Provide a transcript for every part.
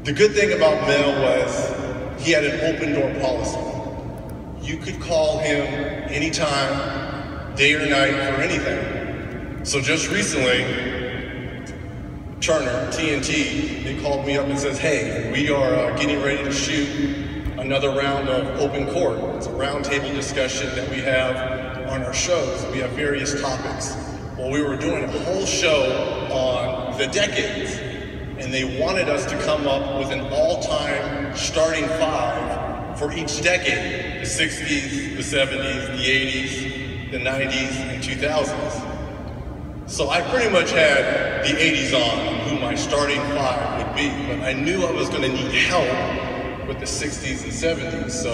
The good thing about Mel was he had an open door policy. You could call him anytime, day or night, for anything. So just recently, Turner, TNT, they called me up and says, hey, we are getting ready to shoot another round of open court. It's a roundtable discussion that we have on our shows. We have various topics. Well, we were doing a whole show on the decades, and they wanted us to come up with an all-time starting five for each decade: the 60s, the 70s, the 80s, the 90s, and 2000s. So I pretty much had the 80s on who my starting five would be, but I knew I was going to need help with the 60s and 70s, so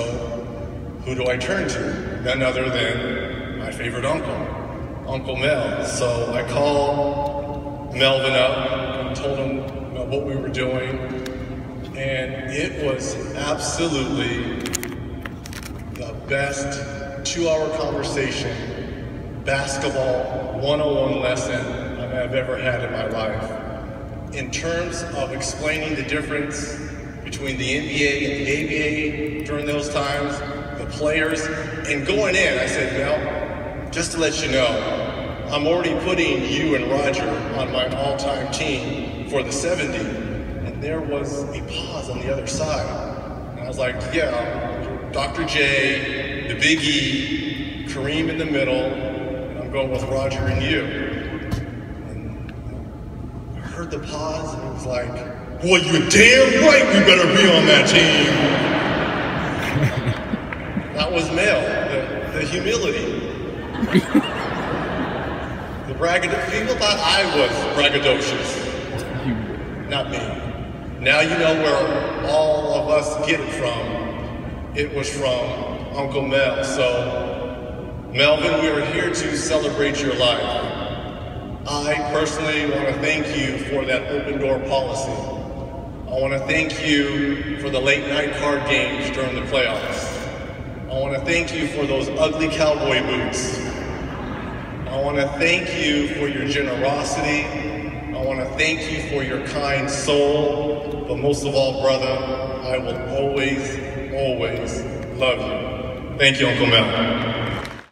who do I turn to? None other than my favorite uncle, Uncle Mel. So I called Melvin up and told him what we were doing, and it was absolutely the best 2-hour conversation, basketball 101 lesson I've ever had in my life. In terms of explaining the difference between the NBA and the ABA during those times, the players, and going in, I said, Mel, just to let you know, I'm already putting you and Roger on my all-time team for the 70. And there was a pause on the other side. And I was like, yeah, Dr. J, the Big E, Kareem in the middle, and I'm going with Roger and you. And I heard the pause, and it was like, well, you're damn right we better be on that team. That was Mel, the humility. The people thought I was braggadocious. Not me. Now you know where all of us get it from. It was from Uncle Mel. So, Melvin, we are here to celebrate your life. I personally want to thank you for that open door policy. I want to thank you for the late night card games during the playoffs. I want to thank you for those ugly cowboy boots. I want to thank you for your generosity. I want to thank you for your kind soul. But most of all, brother, I will always, always love you. Thank you, Uncle Mel.